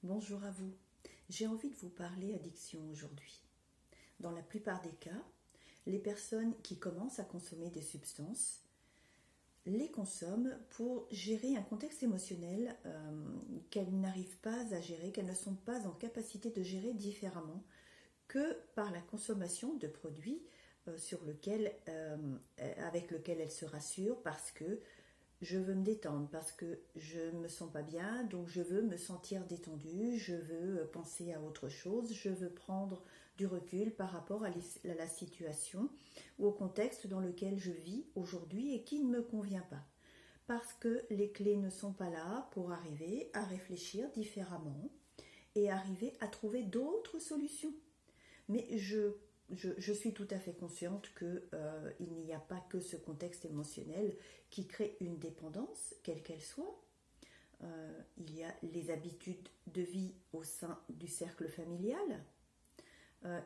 Bonjour à vous. J'ai envie de vous parler addiction aujourd'hui. Dans la plupart des cas, les personnes qui commencent à consommer des substances les consomment pour gérer un contexte émotionnel qu'elles n'arrivent pas à gérer, qu'elles ne sont pas en capacité de gérer différemment que par la consommation de produits avec lesquels elles se rassurent parce que je veux me détendre, parce que je ne me sens pas bien, donc je veux me sentir détendue, je veux penser à autre chose, je veux prendre du recul par rapport à la situation ou au contexte dans lequel je vis aujourd'hui et qui ne me convient pas. Parce que les clés ne sont pas là pour arriver à réfléchir différemment et arriver à trouver d'autres solutions. Mais je suis tout à fait consciente qu'il n'y a pas que ce contexte émotionnel qui crée une dépendance, quelle qu'elle soit. Il y a les habitudes de vie au sein du cercle familial.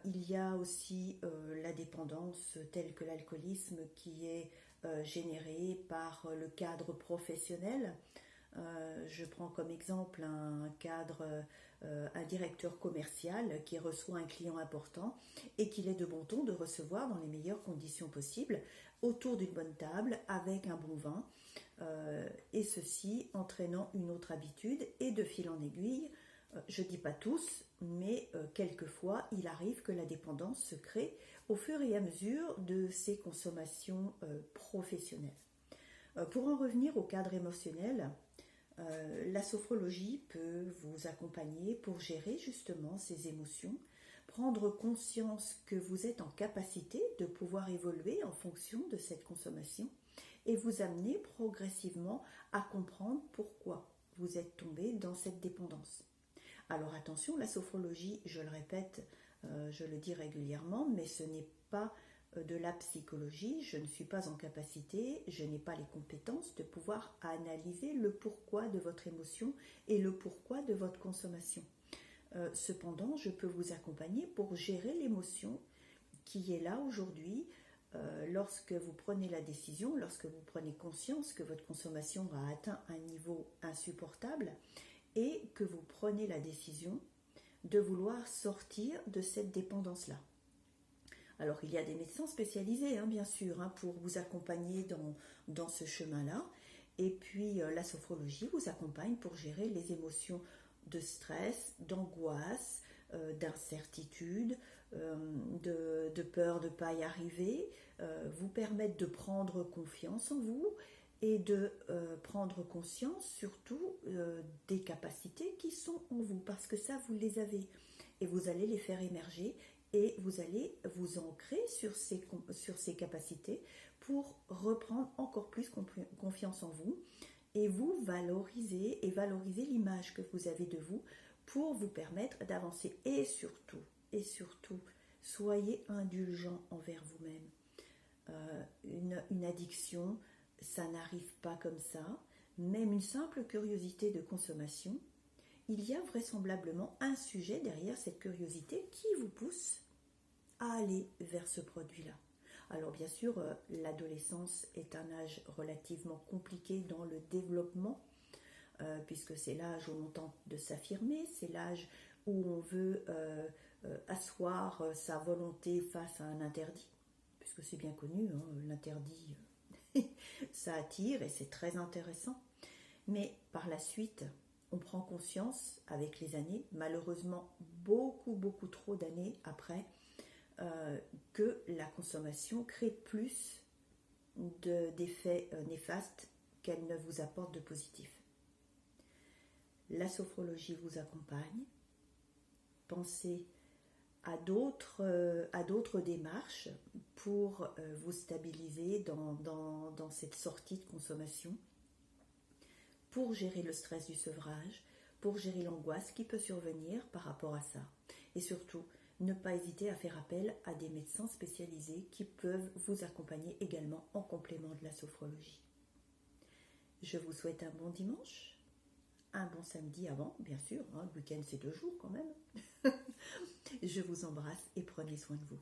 Il y a aussi la dépendance telle que l'alcoolisme qui est générée par le cadre professionnel. Je prends comme exemple un directeur commercial qui reçoit un client important et qu'il est de bon ton de recevoir dans les meilleures conditions possibles, autour d'une bonne table, avec un bon vin, et ceci entraînant une autre habitude, et de fil en aiguille, je ne dis pas tous, mais quelquefois il arrive que la dépendance se crée au fur et à mesure de ces consommations professionnelles. Pour en revenir au cadre émotionnel, la sophrologie peut vous accompagner pour gérer justement ces émotions, prendre conscience que vous êtes en capacité de pouvoir évoluer en fonction de cette consommation et vous amener progressivement à comprendre pourquoi vous êtes tombé dans cette dépendance. Alors attention, la sophrologie, je le répète, je le dis régulièrement, mais ce n'est pas de la psychologie, je ne suis pas en capacité, je n'ai pas les compétences de pouvoir analyser le pourquoi de votre émotion et le pourquoi de votre consommation. Cependant, je peux vous accompagner pour gérer l'émotion qui est là aujourd'hui lorsque vous prenez la décision, lorsque vous prenez conscience que votre consommation a atteint un niveau insupportable et que vous prenez la décision de vouloir sortir de cette dépendance-là. Alors il y a des médecins spécialisés, bien sûr, pour vous accompagner dans ce chemin-là. Et puis la sophrologie vous accompagne pour gérer les émotions de stress, d'angoisse, d'incertitude, de peur de ne pas y arriver, vous permettre de prendre confiance en vous et de prendre conscience surtout des capacités qui sont en vous, parce que ça, vous les avez. Et vous allez les faire émerger et vous allez vous ancrer sur ces capacités pour reprendre encore plus confiance en vous et vous valoriser l'image que vous avez de vous pour vous permettre d'avancer. Et surtout, soyez indulgent envers vous-même. Une addiction, ça n'arrive pas comme ça. Même une simple curiosité de consommation, il y a vraisemblablement un sujet derrière cette curiosité qui vous pousse à aller vers ce produit-là. Alors bien sûr, l'adolescence est un âge relativement compliqué dans le développement, puisque c'est l'âge où on tente de s'affirmer, c'est l'âge où on veut asseoir sa volonté face à un interdit, puisque c'est bien connu, l'interdit, ça attire et c'est très intéressant. Mais par la suite, on prend conscience avec les années, malheureusement beaucoup trop d'années après, que la consommation crée plus d'effets néfastes qu'elle ne vous apporte de positif. La sophrologie vous accompagne. Pensez à d'autres démarches pour vous stabiliser dans cette sortie de consommation, pour gérer le stress du sevrage, pour gérer l'angoisse qui peut survenir par rapport à ça. Et surtout, ne pas hésiter à faire appel à des médecins spécialisés qui peuvent vous accompagner également en complément de la sophrologie. Je vous souhaite un bon dimanche, un bon samedi avant, bien sûr, le week-end c'est 2 jours quand même. Je vous embrasse et prenez soin de vous.